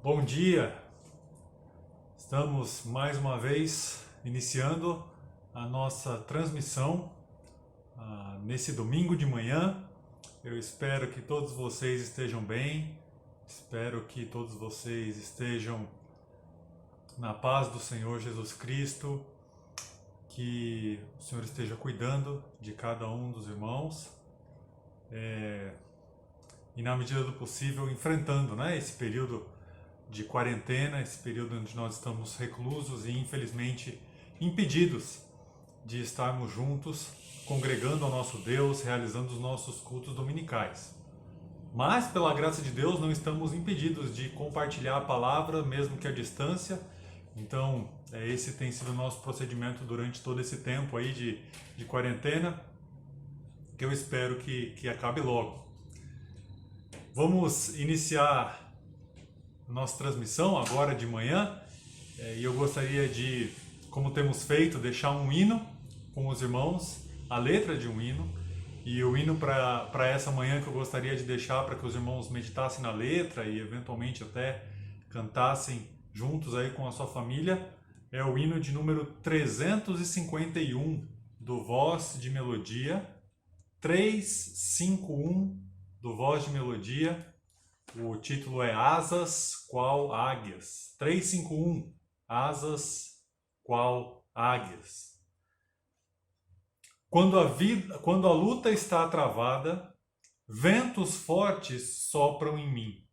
Bom dia! Estamos mais uma vez iniciando a nossa transmissão nesse domingo de manhã. Eu espero que todos vocês estejam bem, espero que todos vocês estejam na paz do Senhor Jesus Cristo, que o Senhor esteja cuidando de cada um dos irmãos e, na medida do possível, enfrentando esse período de quarentena, esse período onde nós estamos reclusos e infelizmente impedidos de estarmos juntos, congregando ao nosso Deus, realizando os nossos cultos dominicais. Mas, pela graça de Deus, não estamos impedidos de compartilhar a palavra, mesmo que à distância. Então, esse tem sido o nosso procedimento durante todo esse tempo aí de quarentena, que eu espero que acabe logo. Vamos iniciar nossa transmissão agora de manhã e eu gostaria de, como temos feito, deixar um hino com os irmãos, a letra de um hino, e o hino para essa manhã que eu gostaria de deixar para que os irmãos meditassem na letra e eventualmente até cantassem juntos aí com a sua família, é o hino de número 351 do Voz de Melodia, 351 do Voz de Melodia. O título é Asas qual águias. 351, Asas qual águias. Quando a luta está travada, ventos fortes sopram em mim.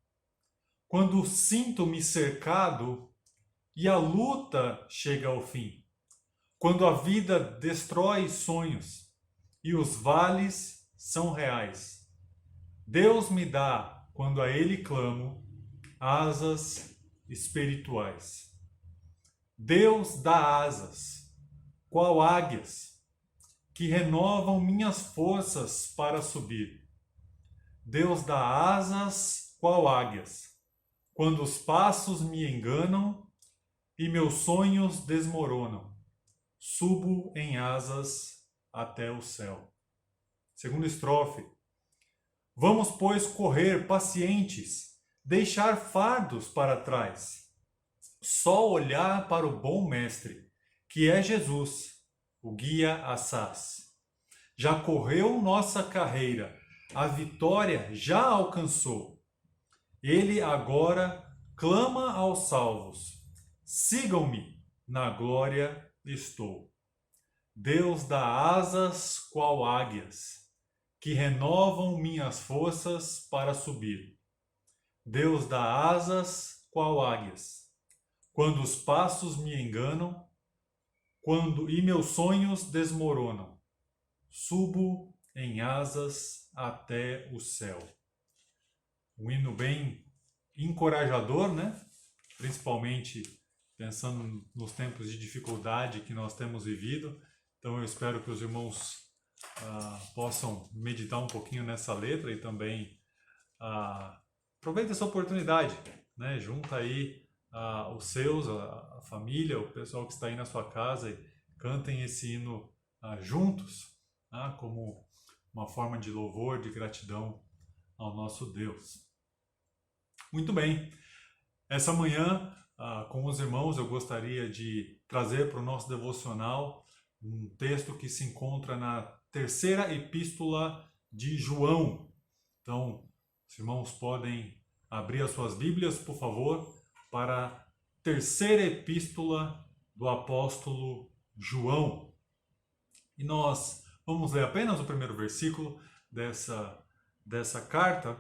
Quando sinto-me cercado e a luta chega ao fim. Quando a vida destrói sonhos e os vales são reais. Deus me dá, quando a Ele clamo, asas espirituais. Deus dá asas, qual águias, que renovam minhas forças para subir. Deus dá asas, qual águias, quando os passos me enganam e meus sonhos desmoronam. Subo em asas até o céu. Segunda estrofe. Vamos, pois, correr pacientes, deixar fardos para trás. Só olhar para o bom mestre, que é Jesus, o guia assaz. Já correu nossa carreira, a vitória já alcançou. Ele agora clama aos salvos. Sigam-me, na glória estou. Deus dá asas qual águias, que renovam minhas forças para subir. Deus dá asas qual águias, quando os passos me enganam, e meus sonhos desmoronam. Subo em asas até o céu. Um hino bem encorajador, Principalmente pensando nos tempos de dificuldade que nós temos vivido. Então eu espero que os irmãos possam meditar um pouquinho nessa letra e também aproveita essa oportunidade, Junta aí os seus, a família, o pessoal que está aí na sua casa e cantem esse hino juntos, como uma forma de louvor, de gratidão ao nosso Deus. Muito bem, essa manhã com os irmãos eu gostaria de trazer para o nosso devocional um texto que se encontra na terceira epístola de João. Então, os irmãos podem abrir as suas Bíblias, por favor, para a terceira epístola do apóstolo João. E nós vamos ler apenas o primeiro versículo dessa carta.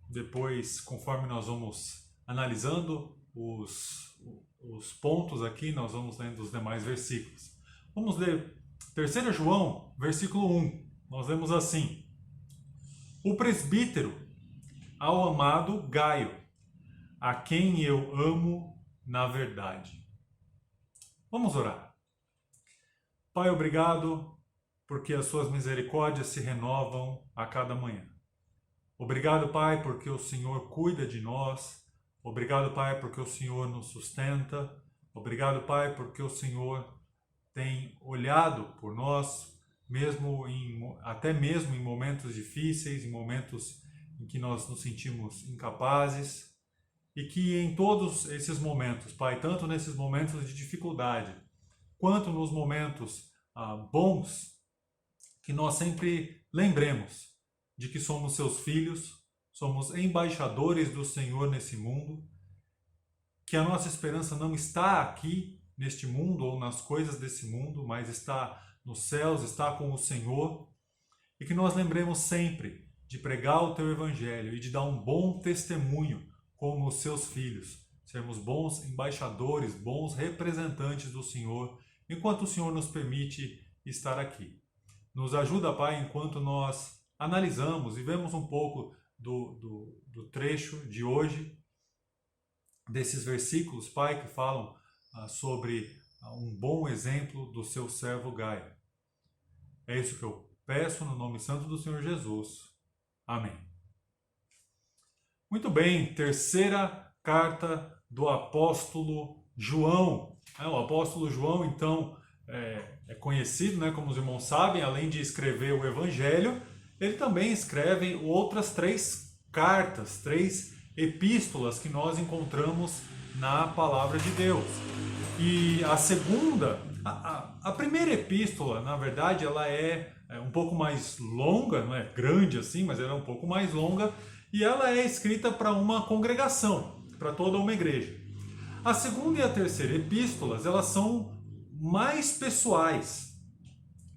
Depois, conforme nós vamos analisando os pontos aqui, nós vamos lendo os demais versículos. Vamos ler 3 João, versículo 1. Nós lemos assim: O presbítero ao amado Gaio, a quem eu amo na verdade. Vamos orar. Pai, obrigado porque as suas misericórdias se renovam a cada manhã. Obrigado, Pai, porque o Senhor cuida de nós. Obrigado, Pai, porque o Senhor nos sustenta. Obrigado, Pai, porque o Senhor tem olhado por nós, até mesmo em momentos difíceis, em momentos em que nós nos sentimos incapazes. e que em todos esses momentos, Pai, tanto nesses momentos de dificuldade, quanto nos momentos bons, que nós sempre lembremos de que somos seus filhos, somos embaixadores do Senhor nesse mundo, que a nossa esperança não está aqui neste mundo ou nas coisas desse mundo, mas está nos céus, está com o Senhor, e que nós lembremos sempre de pregar o teu evangelho e de dar um bom testemunho como os seus filhos, sermos bons embaixadores, bons representantes do Senhor, enquanto o Senhor nos permite estar aqui. Nos ajuda, Pai, enquanto nós analisamos e vemos um pouco do trecho de hoje, desses versículos, Pai, que falam sobre um bom exemplo do seu servo Gaio. É isso que eu peço no nome santo do Senhor Jesus. Amém. Muito bem, terceira carta do apóstolo João. O apóstolo João, então, é conhecido, né, como os irmãos sabem, além de escrever o Evangelho, ele também escreve outras 3 cartas, 3 epístolas que nós encontramos na Palavra de Deus. E a segunda, a primeira epístola, na verdade, ela é um pouco mais longa, não é grande assim, mas ela é um pouco mais longa, e ela é escrita para uma congregação, para toda uma igreja. A segunda e a terceira epístolas, elas são mais pessoais.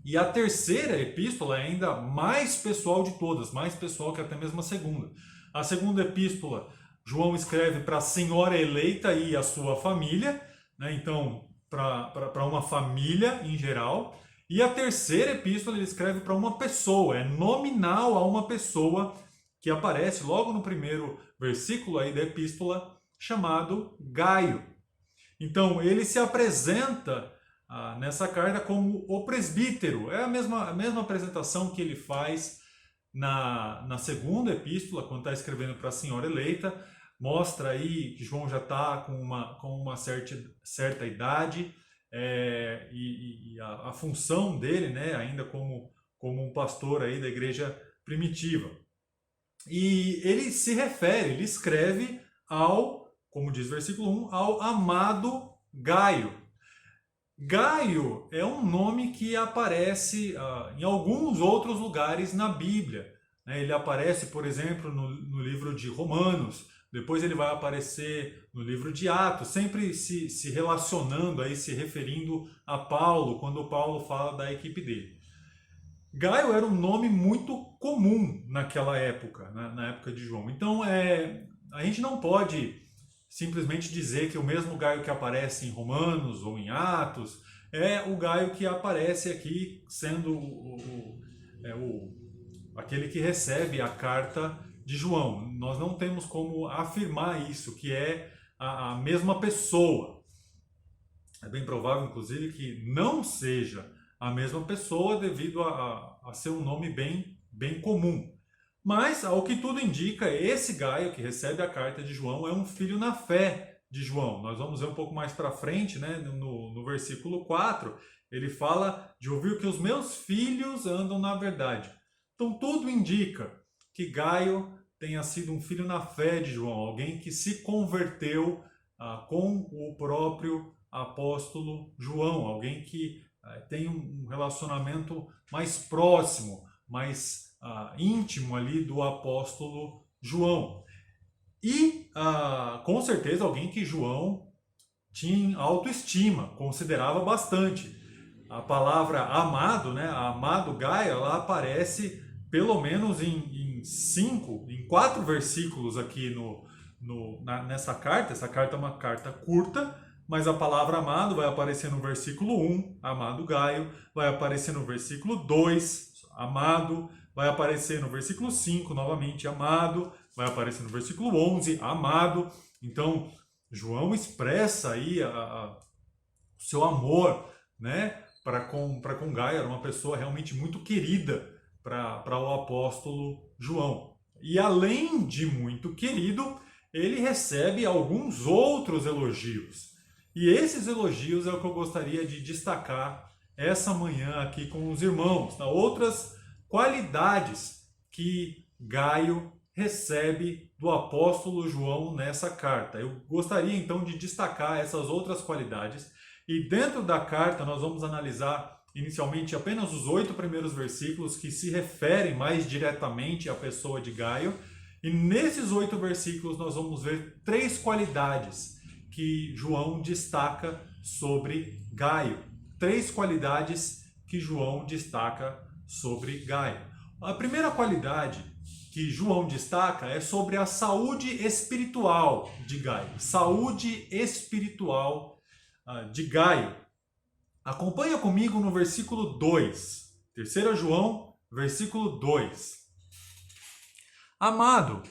E a terceira epístola é ainda mais pessoal de todas, mais pessoal que até mesmo a segunda. A segunda epístola, João escreve para a senhora eleita e a sua família, né? Então, para uma família em geral. E a terceira epístola ele escreve para uma pessoa, é nominal a uma pessoa que aparece logo no primeiro versículo aí da epístola, chamado Gaio. Então, ele se apresenta nessa carta como o presbítero. É a mesma apresentação que ele faz na segunda epístola, quando está escrevendo para a senhora eleita. Mostra aí que João já está com uma certa idade, e a função dele, né, ainda como um pastor aí da igreja primitiva. E ele se refere, ele escreve como diz o versículo 1, ao amado Gaio. Gaio é um nome que aparece em alguns outros lugares na Bíblia. Ele aparece, por exemplo, no livro de Romanos, depois ele vai aparecer no livro de Atos, sempre se relacionando, aí, se referindo a Paulo, quando Paulo fala da equipe dele. Gaio era um nome muito comum naquela época, na época de João. Então, a gente não pode simplesmente dizer que o mesmo Gaio que aparece em Romanos ou em Atos é o Gaio que aparece aqui, sendo aquele que recebe a carta de João. Nós não temos como afirmar isso, que é a mesma pessoa. É bem provável, inclusive, que não seja a mesma pessoa devido a ser um nome bem comum. Mas, ao que tudo indica, esse Gaio que recebe a carta de João é um filho na fé de João. Nós vamos ver um pouco mais para frente, né, no versículo 4, ele fala de ouvir que os meus filhos andam na verdade. Então, tudo indica que Gaio tenha sido um filho na fé de João, alguém que se converteu com o próprio apóstolo João, alguém que tem um relacionamento mais próximo, mais íntimo ali do apóstolo João. E com certeza alguém que João tinha autoestima, considerava bastante. A palavra amado, né, amado Gaio, ela aparece pelo menos em 4 versículos aqui nessa carta. Essa carta é uma carta curta, mas a palavra amado vai aparecer no versículo 1, amado Gaio, vai aparecer no versículo 2, amado, vai aparecer no versículo 5, novamente, amado, vai aparecer no versículo 11, amado. Então, João expressa aí o seu amor, né, para com Gaio. Era uma pessoa realmente muito querida para o apóstolo João. E além de muito querido, ele recebe alguns outros elogios. E esses elogios é o que eu gostaria de destacar essa manhã aqui com os irmãos. Outras qualidades que Gaio recebe do apóstolo João nessa carta. Eu gostaria então de destacar essas outras qualidades e dentro da carta nós vamos analisar inicialmente apenas os 8 primeiros versículos que se referem mais diretamente à pessoa de Gaio. E nesses 8 versículos nós vamos ver 3 qualidades que João destaca sobre Gaio. 3 qualidades que João destaca sobre Gaio. A primeira qualidade que João destaca é sobre a saúde espiritual de Gaio. Saúde espiritual de Gaio. Acompanha comigo no versículo 2. 3 João, versículo 2. Amado,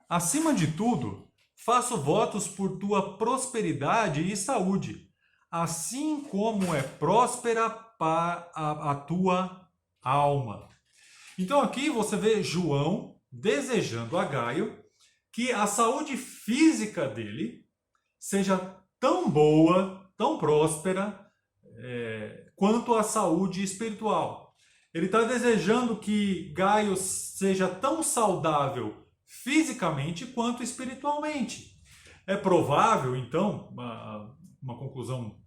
acima de tudo, faço votos por tua prosperidade e saúde, assim como é próspera a tua alma. Então aqui você vê João desejando a Gaio que a saúde física dele seja tão boa, tão próspera, quanto a saúde espiritual. Ele está desejando que Gaio seja tão saudável fisicamente quanto espiritualmente. É provável, então, uma conclusão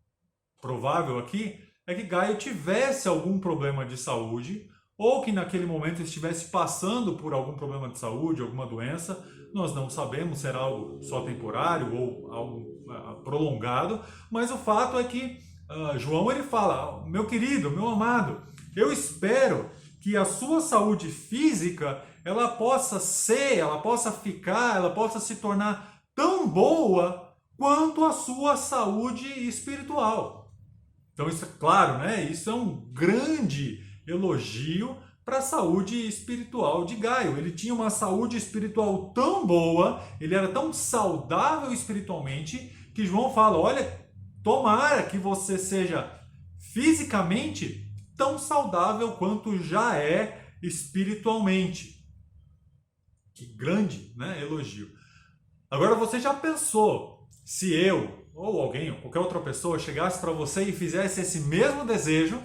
provável aqui, é que Gaio tivesse algum problema de saúde, ou que naquele momento estivesse passando por algum problema de saúde, alguma doença. Nós não sabemos se era algo só temporário ou algo prolongado, mas o fato é que João ele fala: meu querido, meu amado, eu espero que a sua saúde física ela possa ficar, ela possa se tornar tão boa quanto a sua saúde espiritual. Então isso é claro, né? Isso é um grande elogio para a saúde espiritual de Gaio. Ele tinha uma saúde espiritual tão boa, ele era tão saudável espiritualmente, que João fala: olha, tomara que você seja fisicamente tão saudável quanto já é espiritualmente. Que grande, né, elogio. Agora você já pensou se eu ou alguém, ou qualquer outra pessoa chegasse para você e fizesse esse mesmo desejo,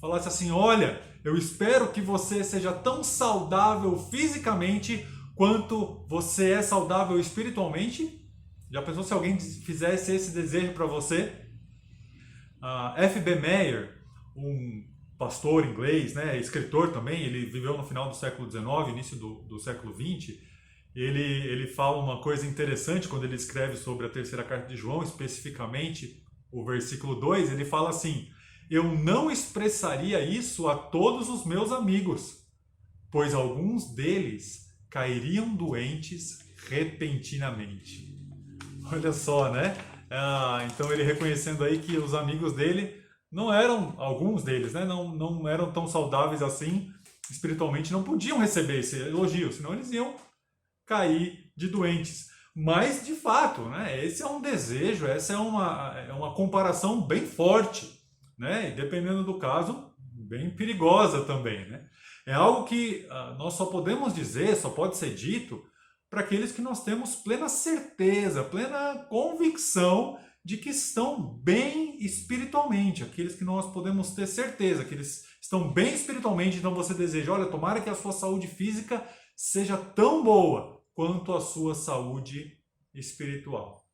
falasse assim: olha, eu espero que você seja tão saudável fisicamente quanto você é saudável espiritualmente? Já pensou se alguém fizesse esse desejo para você? F.B. Meyer, um pastor inglês, né, escritor também, ele viveu no final do século XIX, início do século XX. Ele fala uma coisa interessante quando ele escreve sobre a terceira carta de João, especificamente o versículo 2, ele fala assim: eu não expressaria isso a todos os meus amigos, pois alguns deles cairiam doentes repentinamente. Olha só, né? Então ele reconhecendo aí que os amigos dele não eram, alguns deles, né? Não eram tão saudáveis assim espiritualmente, não podiam receber esse elogio, senão eles iam cair de doentes. Mas, de fato, né, esse é um desejo, essa é uma comparação bem forte, né, e dependendo do caso, bem perigosa também. Né? É algo que nós só podemos dizer, só pode ser dito para aqueles que nós temos plena certeza, plena convicção de que estão bem espiritualmente, aqueles que nós podemos ter certeza que eles estão bem espiritualmente. Então você deseja: olha, tomara que a sua saúde física seja tão boa quanto a sua saúde espiritual.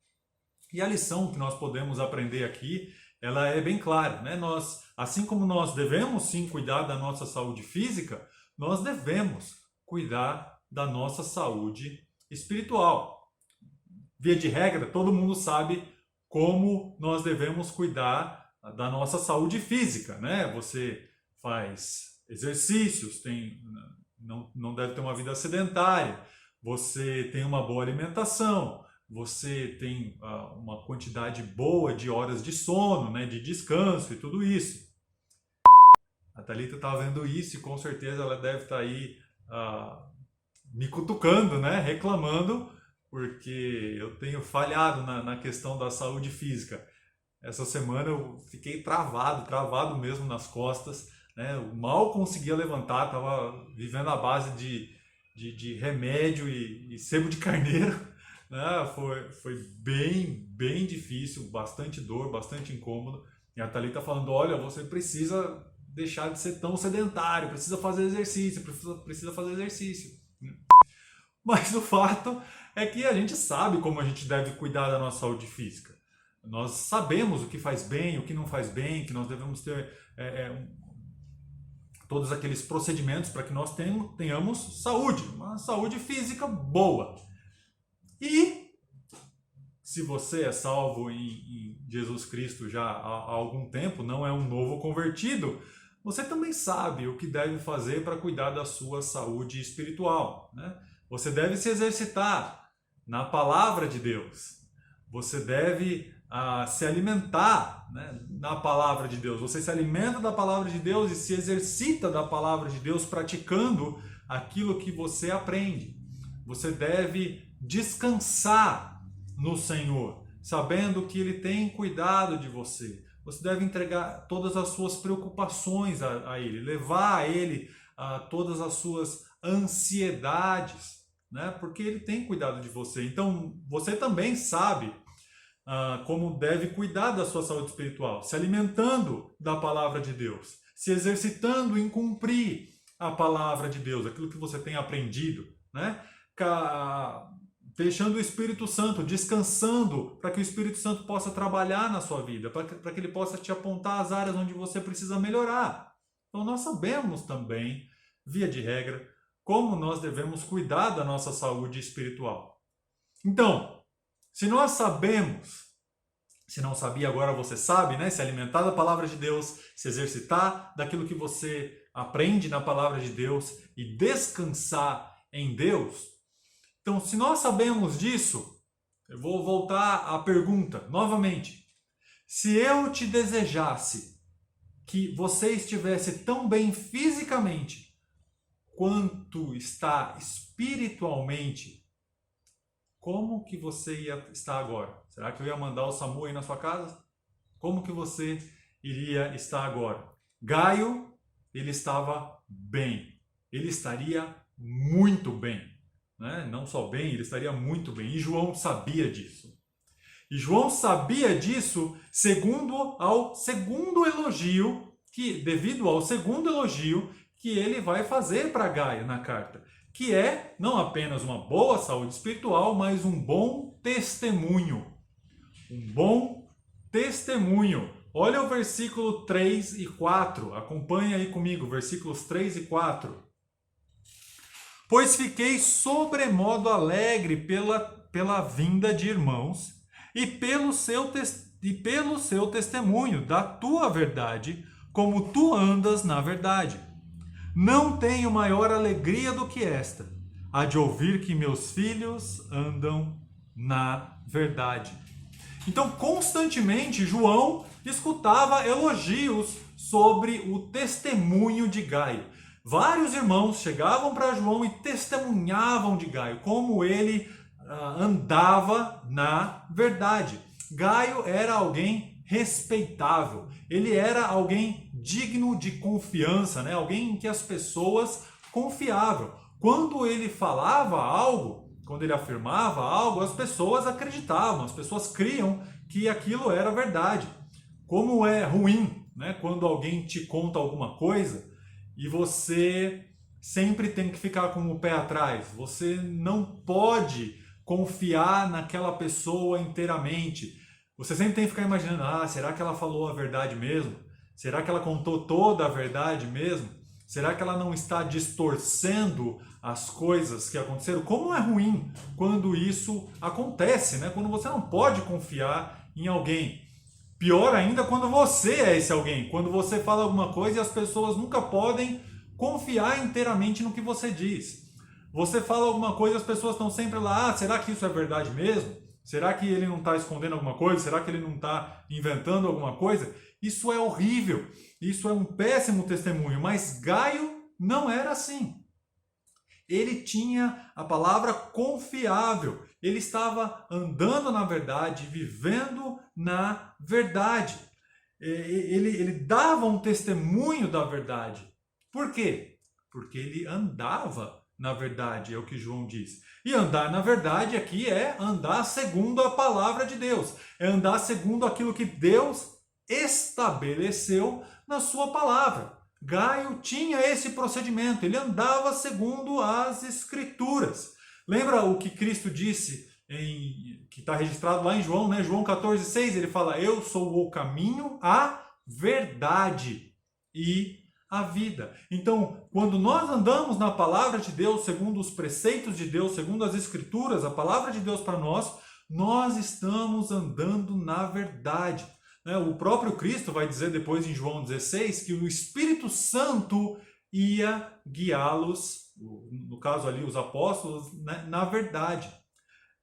E a lição que nós podemos aprender aqui, ela é bem clara, né? Nós, assim como nós devemos sim cuidar da nossa saúde física, nós devemos cuidar da nossa saúde espiritual. Via de regra, todo mundo sabe como nós devemos cuidar da nossa saúde física, né? Você faz exercícios, não deve ter uma vida sedentária, você tem uma boa alimentação, você tem uma quantidade boa de horas de sono, né, de descanso e tudo isso. A Thalita está vendo isso e com certeza ela deve estar aí me cutucando, né, reclamando, porque eu tenho falhado na questão da saúde física. Essa semana eu fiquei travado mesmo nas costas, né? Eu mal conseguia levantar, estava vivendo à base de remédio e sebo de carneiro, né? Foi bem difícil, bastante dor, bastante incômodo. E a Thalita falando: olha, você precisa deixar de ser tão sedentário, precisa fazer exercício, precisa fazer exercício. Mas o fato é que a gente sabe como a gente deve cuidar da nossa saúde física. Nós sabemos o que faz bem, o que não faz bem, que nós devemos ter todos aqueles procedimentos para que nós tenhamos saúde, uma saúde física boa. E se você é salvo em Jesus Cristo já há algum tempo, não é um novo convertido, você também sabe o que deve fazer para cuidar da sua saúde espiritual, né? Você deve se exercitar na palavra de Deus. Você deve se alimentar, né, na palavra de Deus. Você se alimenta da palavra de Deus e se exercita da palavra de Deus praticando aquilo que você aprende. Você deve descansar no Senhor, sabendo que Ele tem cuidado de você. Você deve entregar todas as suas preocupações a Ele, levar a Ele todas as suas ansiedades, né? Porque Ele tem cuidado de você. Então, você também sabe como deve cuidar da sua saúde espiritual, se alimentando da palavra de Deus, se exercitando em cumprir a palavra de Deus, aquilo que você tem aprendido, né? Deixando o Espírito Santo, descansando para que o Espírito Santo possa trabalhar na sua vida, para que ele possa te apontar as áreas onde você precisa melhorar. Então nós sabemos também, via de regra, como nós devemos cuidar da nossa saúde espiritual. Então, se nós sabemos, se não sabia, agora você sabe, né? Se alimentar da palavra de Deus, se exercitar daquilo que você aprende na palavra de Deus e descansar em Deus. Então, se nós sabemos disso, eu vou voltar à pergunta novamente. Se eu te desejasse que você estivesse tão bem fisicamente quanto está espiritualmente, como que você ia estar agora? Será que eu ia mandar o SAMU aí na sua casa? Como que você iria estar agora? Gaio, ele estava bem. Ele estaria muito bem, né? Não só bem, ele estaria muito bem. E João sabia disso. E João sabia disso devido ao segundo elogio que ele vai fazer para Gaio na carta, que é não apenas uma boa saúde espiritual, mas um bom testemunho. Um bom testemunho. Olha o versículo 3 e 4. Acompanha aí comigo, versículos 3 e 4. Pois fiquei sobremodo alegre pela vinda de irmãos e pelo seu testemunho da tua verdade, como tu andas na verdade. Não tenho maior alegria do que esta, a de ouvir que meus filhos andam na verdade. Então, constantemente, João escutava elogios sobre o testemunho de Gaio. Vários irmãos chegavam para João e testemunhavam de Gaio, como ele andava na verdade. Gaio era alguém respeitável, ele era alguém digno de confiança, né? Alguém em que as pessoas confiavam. Quando ele falava algo, quando ele afirmava algo, as pessoas acreditavam, as pessoas criam que aquilo era verdade. Como é ruim, né? Quando alguém te conta alguma coisa e você sempre tem que ficar com o pé atrás. Você não pode confiar naquela pessoa inteiramente. Você sempre tem que ficar imaginando, será que ela falou a verdade mesmo? Será que ela contou toda a verdade mesmo? Será que ela não está distorcendo as coisas que aconteceram? Como é ruim quando isso acontece, né? Quando você não pode confiar em alguém. Pior ainda quando você é esse alguém. Quando você fala alguma coisa e as pessoas nunca podem confiar inteiramente no que você diz. Você fala alguma coisa e as pessoas estão sempre lá, será que isso é verdade mesmo? Será que ele não está escondendo alguma coisa? Será que ele não está inventando alguma coisa? Isso é horrível. Isso é um péssimo testemunho. Mas Gaio não era assim. Ele tinha a palavra confiável. Ele estava andando na verdade, vivendo na verdade. Ele dava um testemunho da verdade. Por quê? Porque ele andava na verdade, é o que João diz. E andar na verdade aqui é andar segundo a palavra de Deus. É andar segundo aquilo que Deus estabeleceu na sua palavra. Gaio tinha esse procedimento. Ele andava segundo as Escrituras. Lembra o que Cristo disse, que está registrado lá em João, né? João 14,6, ele fala: eu sou o caminho, a verdade e a vida. Então, quando nós andamos na palavra de Deus, segundo os preceitos de Deus, segundo as escrituras, a palavra de Deus para nós estamos andando na verdade. O próprio Cristo vai dizer depois em João 16 que o Espírito Santo ia guiá-los, no caso ali os apóstolos, né, na verdade.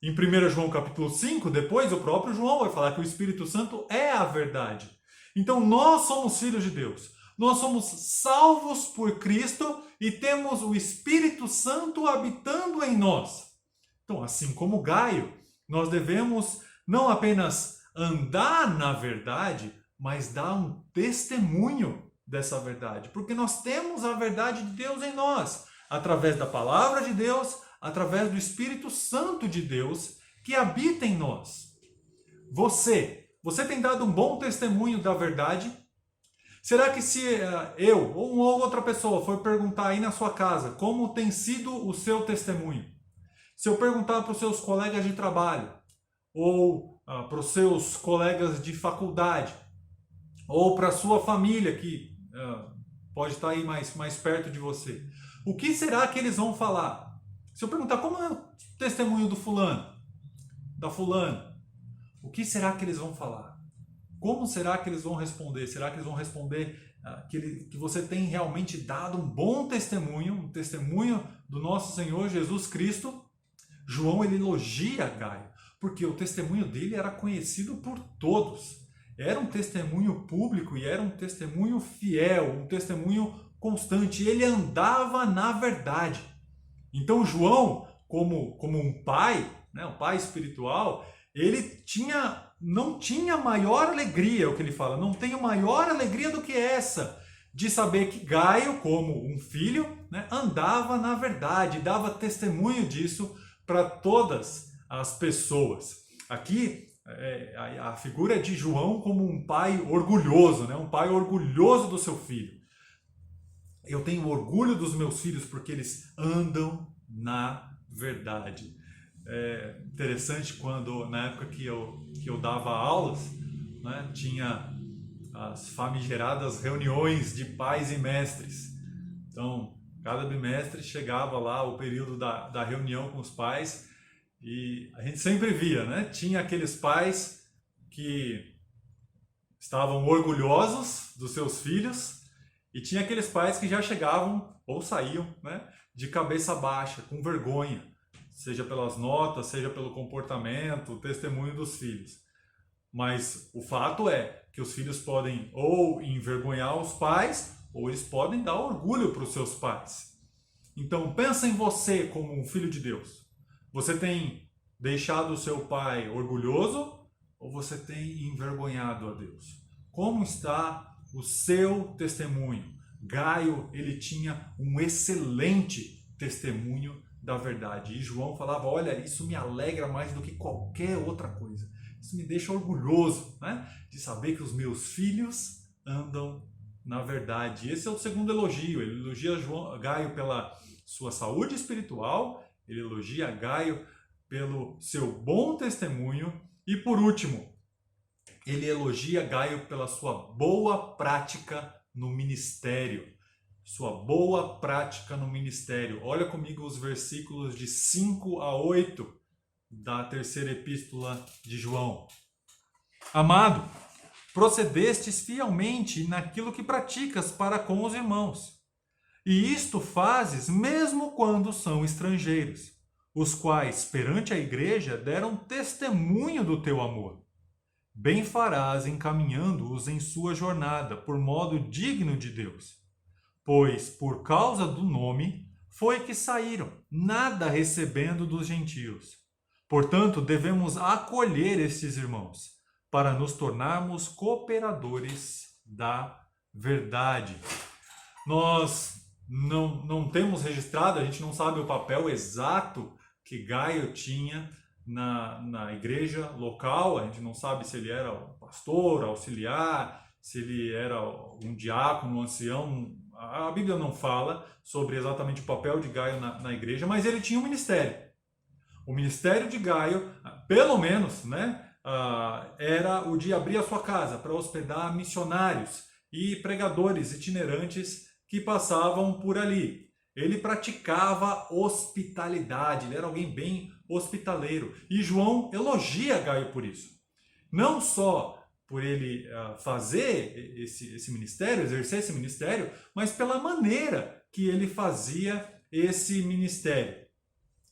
Em 1 João capítulo 5, depois o próprio João vai falar que o Espírito Santo é a verdade. Então nós somos filhos de Deus. Nós somos salvos por Cristo e temos o Espírito Santo habitando em nós. Então, assim como Gaio, nós devemos não apenas andar na verdade, mas dar um testemunho dessa verdade. Porque nós temos a verdade de Deus em nós, através da palavra de Deus, através do Espírito Santo de Deus que habita em nós. Você tem dado um bom testemunho da verdade? Será que se eu ou uma outra pessoa for perguntar aí na sua casa como tem sido o seu testemunho? Se eu perguntar para os seus colegas de trabalho, ou para os seus colegas de faculdade, ou para a sua família que pode estar aí mais perto de você, o que será que eles vão falar? Se eu perguntar como é o testemunho do fulano, da fulana, o que será que eles vão falar? Como será que eles vão responder? Será que eles vão responder que você tem realmente dado um bom testemunho, um testemunho do nosso Senhor Jesus Cristo? João, ele elogia Gaio, porque o testemunho dele era conhecido por todos. Era um testemunho público e era um testemunho fiel, um testemunho constante. Ele andava na verdade. Então João, como um pai, né, um pai espiritual, ele não tinha maior alegria, o que ele fala, não tenho maior alegria do que essa, de saber que Gaio, como um filho, né, andava na verdade, dava testemunho disso para todas as pessoas. Aqui, a figura de João como um pai orgulhoso, né, um pai orgulhoso do seu filho. Eu tenho orgulho dos meus filhos porque eles andam na verdade. É interessante quando, na época que eu dava aulas, né, tinha as famigeradas reuniões de pais e mestres. Então, cada bimestre chegava lá o período da reunião com os pais e a gente sempre via, né? Tinha aqueles pais que estavam orgulhosos dos seus filhos e tinha aqueles pais que já chegavam ou saíam, né, de cabeça baixa, com vergonha, seja pelas notas, seja pelo comportamento, o testemunho dos filhos. Mas o fato é que os filhos podem ou envergonhar os pais, ou eles podem dar orgulho para os seus pais. Então pensa em você como um filho de Deus. Você tem deixado o seu pai orgulhoso ou você tem envergonhado a Deus? Como está o seu testemunho? Gaio, ele tinha um excelente testemunho da verdade. E João falava, olha, isso me alegra mais do que qualquer outra coisa. Isso me deixa orgulhoso, né, de saber que os meus filhos andam na verdade. Esse é o segundo elogio. Ele elogia Gaio pela sua saúde espiritual, ele elogia Gaio pelo seu bom testemunho e, por último, ele elogia Gaio pela sua boa prática no ministério. Sua boa prática no ministério. Olha comigo os versículos de 5 a 8 da terceira epístola de João. Amado, procedestes fielmente naquilo que praticas para com os irmãos. E isto fazes mesmo quando são estrangeiros, os quais perante a igreja deram testemunho do teu amor. Bem farás encaminhando-os em sua jornada por modo digno de Deus. Pois, por causa do nome, foi que saíram, nada recebendo dos gentios. Portanto, devemos acolher estes irmãos, para nos tornarmos cooperadores da verdade. Nós não temos registrado, a gente não sabe o papel exato que Gaio tinha na igreja local, a gente não sabe se ele era o pastor, auxiliar, se ele era um diácono, um ancião. A Bíblia não fala sobre exatamente o papel de Gaio na igreja, mas ele tinha um ministério. O ministério de Gaio, pelo menos, né, era o de abrir a sua casa para hospedar missionários e pregadores itinerantes que passavam por ali. Ele praticava hospitalidade, ele era alguém bem hospitaleiro. E João elogia Gaio por isso. Não só por ele fazer esse ministério, exercer esse ministério, mas pela maneira que ele fazia esse ministério.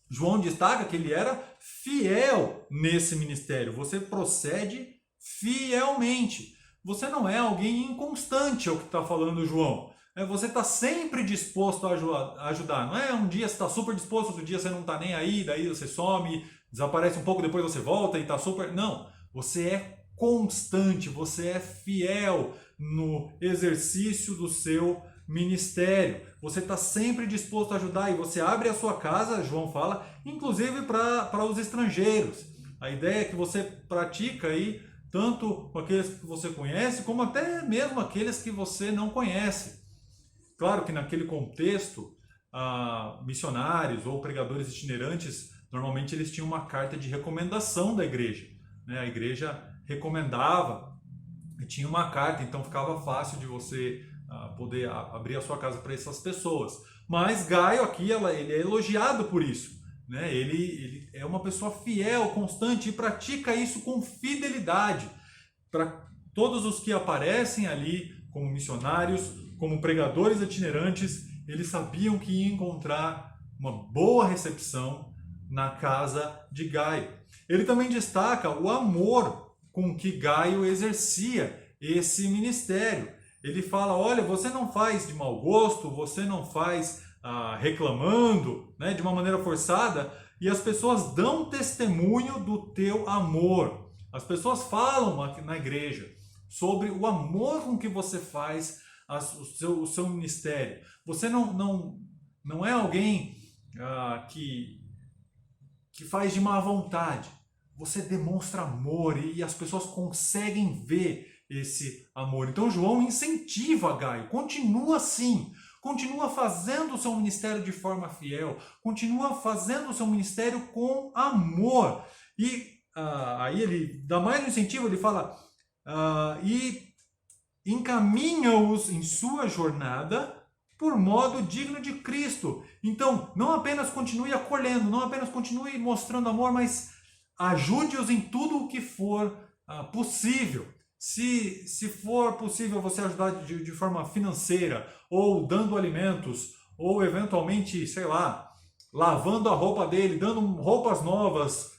João destaca que ele era fiel nesse ministério. Você procede fielmente. Você não é alguém inconstante, é o que está falando João. Você está sempre disposto a ajudar. Não é um dia você está super disposto, outro dia você não está nem aí, daí você some, desaparece um pouco, depois você volta e está super... Não, você é constante, você é fiel no exercício do seu ministério. Você está sempre disposto a ajudar e você abre a sua casa, João fala, inclusive para os estrangeiros. A ideia é que você pratica aí tanto com aqueles que você conhece, como até mesmo aqueles que você não conhece. Claro que naquele contexto, missionários ou pregadores itinerantes, normalmente eles tinham uma carta de recomendação da igreja. Né? A igreja recomendava e tinha uma carta, então ficava fácil de você poder abrir a sua casa para essas pessoas. Mas Gaio aqui, ele é elogiado por isso. Né? Ele é uma pessoa fiel, constante e pratica isso com fidelidade. Para todos os que aparecem ali como missionários, como pregadores itinerantes, eles sabiam que ia encontrar uma boa recepção na casa de Gaio. Ele também destaca o amor com que Gaio exercia esse ministério. Ele fala, olha, você não faz de mau gosto, você não faz reclamando, né, de uma maneira forçada, e as pessoas dão testemunho do teu amor. As pessoas falam aqui na igreja sobre o amor com que você faz o seu ministério. Você não é alguém que faz de má vontade. Você demonstra amor e as pessoas conseguem ver esse amor. Então João incentiva Gaio, continua assim, continua fazendo o seu ministério de forma fiel, continua fazendo o seu ministério com amor. E aí ele dá mais um incentivo, ele fala, e encaminha-os em sua jornada por modo digno de Cristo. Então, não apenas continue acolhendo, não apenas continue mostrando amor, mas ajude-os em tudo o que for possível. Se for possível você ajudar de forma financeira, ou dando alimentos, ou eventualmente, sei lá, lavando a roupa dele, dando roupas novas,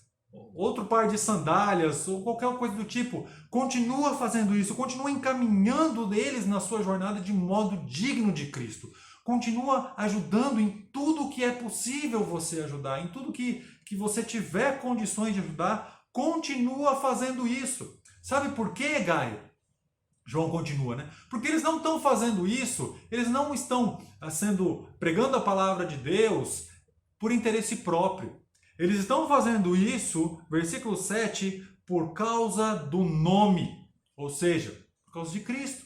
outro par de sandálias, ou qualquer coisa do tipo, continua fazendo isso, continua encaminhando eles na sua jornada de modo digno de Cristo. Continua ajudando em tudo que é possível você ajudar, em tudo que você tiver condições de ajudar, continua fazendo isso. Sabe por quê, Gaio? João continua, né? Porque eles não estão fazendo isso, eles não estão pregando a palavra de Deus por interesse próprio. Eles estão fazendo isso, versículo 7, por causa do nome, ou seja, por causa de Cristo.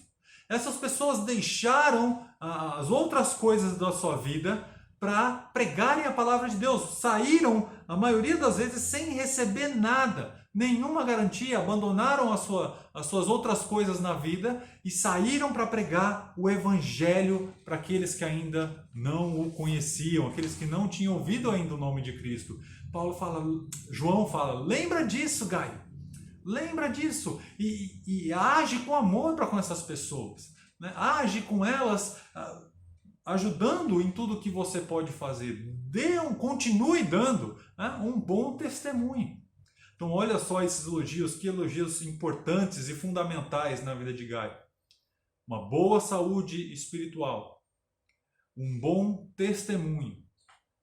Essas pessoas deixaram as outras coisas da sua vida para pregarem a palavra de Deus. Saíram, a maioria das vezes, sem receber nada, nenhuma garantia, abandonaram as suas outras coisas na vida e saíram para pregar o evangelho para aqueles que ainda não o conheciam, aqueles que não tinham ouvido ainda o nome de Cristo. João fala, lembra disso, Gaio, lembra disso e age com amor para com essas pessoas, né? Age com elas, ajudando em tudo que você pode fazer. Continue dando, né, um bom testemunho. Então olha só esses elogios, que elogios importantes e fundamentais na vida de Gaio. Uma boa saúde espiritual, um bom testemunho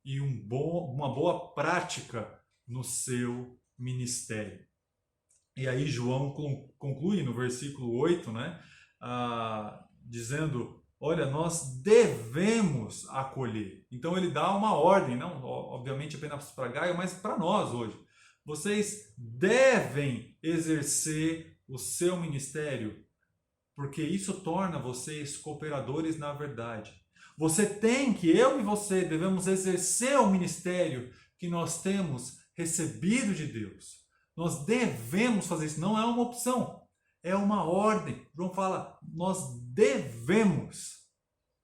e uma boa prática no seu ministério. E aí João conclui no versículo 8, né, dizendo, olha, nós devemos acolher. Então ele dá uma ordem, não obviamente apenas para Gaio, mas para nós hoje. Vocês devem exercer o seu ministério, porque isso torna vocês cooperadores na verdade. Eu e você devemos exercer o ministério que nós temos recebido de Deus. Nós devemos fazer isso, não é uma opção, é uma ordem. João fala, nós devemos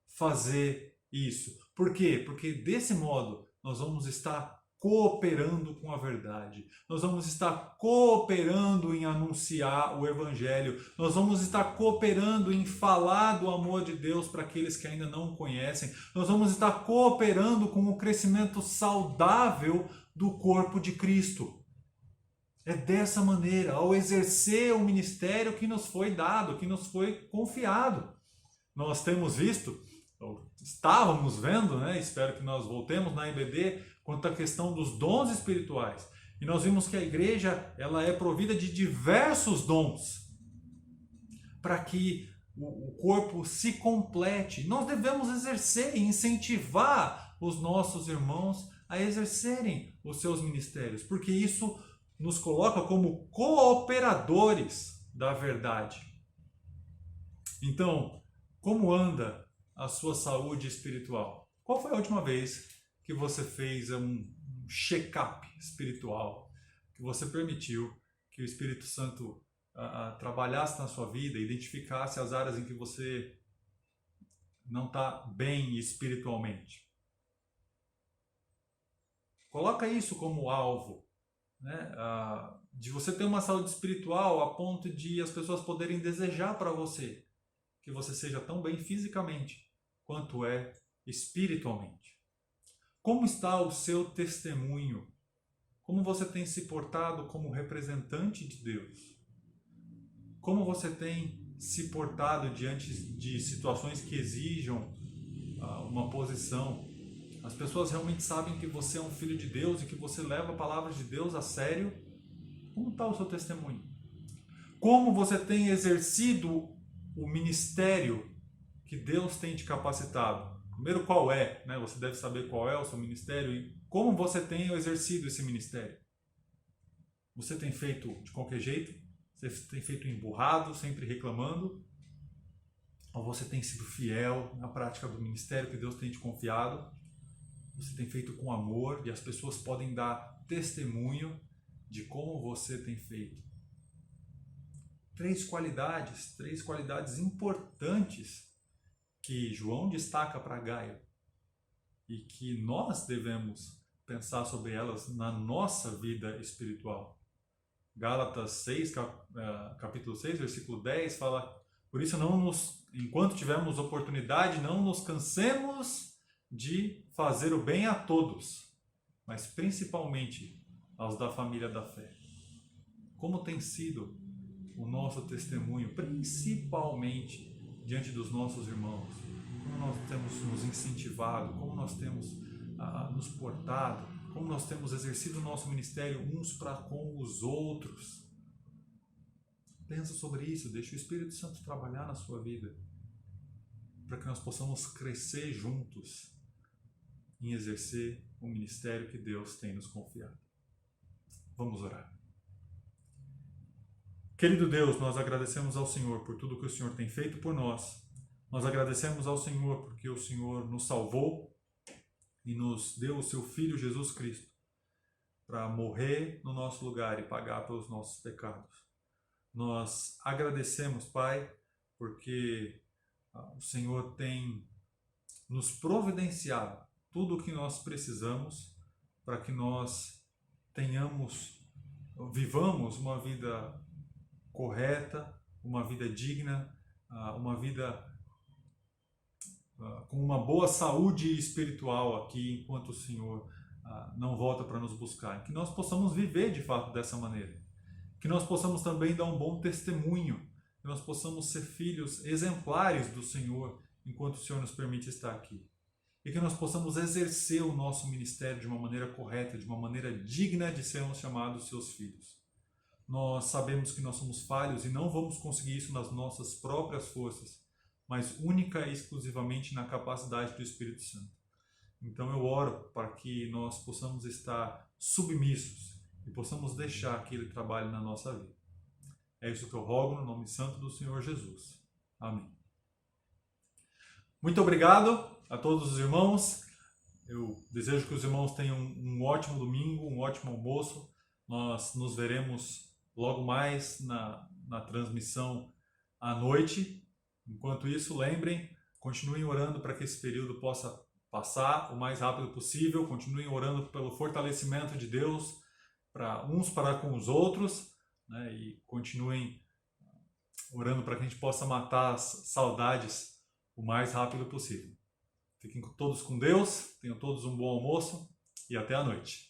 fazer isso. Por quê? Porque desse modo nós vamos estar cooperando com a verdade. Nós vamos estar cooperando em anunciar o Evangelho. Nós vamos estar cooperando em falar do amor de Deus para aqueles que ainda não o conhecem. Nós vamos estar cooperando com o crescimento saudável do corpo de Cristo. É dessa maneira, ao exercer o ministério que nos foi dado, que nos foi confiado. Nós temos visto, ou estávamos vendo, né? Espero que nós voltemos na IBD, quanto à questão dos dons espirituais. E nós vimos que a igreja ela é provida de diversos dons para que o corpo se complete. Nós devemos exercer e incentivar os nossos irmãos a exercerem os seus ministérios, porque isso nos coloca como cooperadores da verdade. Então, como anda a sua saúde espiritual? Qual foi a última vez que você fez um check-up espiritual, que você permitiu que o Espírito Santo trabalhasse na sua vida, identificasse as áreas em que você não está bem espiritualmente? Coloca isso como alvo, né? De você ter uma saúde espiritual a ponto de as pessoas poderem desejar para você que você seja tão bem fisicamente quanto é espiritualmente. Como está o seu testemunho? Como você tem se portado como representante de Deus? Como você tem se portado diante de situações que exijam uma posição? As pessoas realmente sabem que você é um filho de Deus e que você leva a palavra de Deus a sério? Como está o seu testemunho? Como você tem exercido o ministério que Deus tem te capacitado? Primeiro, qual é? Né? Você deve saber qual é o seu ministério e como você tem exercido esse ministério. Você tem feito de qualquer jeito? Você tem feito emburrado, sempre reclamando? Ou você tem sido fiel na prática do ministério que Deus tem te confiado? Você tem feito com amor e as pessoas podem dar testemunho de como você tem feito. Três qualidades importantes que João destaca para Gaio e que nós devemos pensar sobre elas na nossa vida espiritual. Gálatas 6, capítulo 6, versículo 10 fala: por isso enquanto tivermos oportunidade, não nos cansemos de fazer o bem a todos, mas principalmente aos da família da fé. Como tem sido o nosso testemunho, principalmente diante dos nossos irmãos? Como nós temos nos incentivado, como nós temos nos portado, como nós temos exercido o nosso ministério uns para com os outros? Pensa sobre isso, deixa o Espírito Santo trabalhar na sua vida, para que nós possamos crescer juntos em exercer o ministério que Deus tem nos confiado. Vamos orar. Querido Deus, nós agradecemos ao Senhor por tudo que o Senhor tem feito por nós. Nós agradecemos ao Senhor porque o Senhor nos salvou e nos deu o seu Filho Jesus Cristo para morrer no nosso lugar e pagar pelos nossos pecados. Nós agradecemos, Pai, porque o Senhor tem nos providenciado tudo o que nós precisamos para que nós vivamos uma vida correta, uma vida digna, uma vida com uma boa saúde espiritual aqui, enquanto o Senhor não volta para nos buscar. Que nós possamos viver de fato dessa maneira. Que nós possamos também dar um bom testemunho. Que nós possamos ser filhos exemplares do Senhor, enquanto o Senhor nos permite estar aqui. E que nós possamos exercer o nosso ministério de uma maneira correta, de uma maneira digna de sermos chamados seus filhos. Nós sabemos que nós somos falhos e não vamos conseguir isso nas nossas próprias forças, mas única e exclusivamente na capacidade do Espírito Santo. Então eu oro para que nós possamos estar submissos e possamos deixar que Ele trabalhe na nossa vida. É isso que eu rogo no nome santo do Senhor Jesus. Amém. Muito obrigado a todos os irmãos. Eu desejo que os irmãos tenham um ótimo domingo, um ótimo almoço. Nós nos veremos logo mais na transmissão à noite. Enquanto isso, lembrem, continuem orando para que esse período possa passar o mais rápido possível. Continuem orando pelo fortalecimento de Deus para uns para com os outros, né? E continuem orando para que a gente possa matar as saudades o mais rápido possível. Fiquem todos com Deus, tenham todos um bom almoço e até a noite.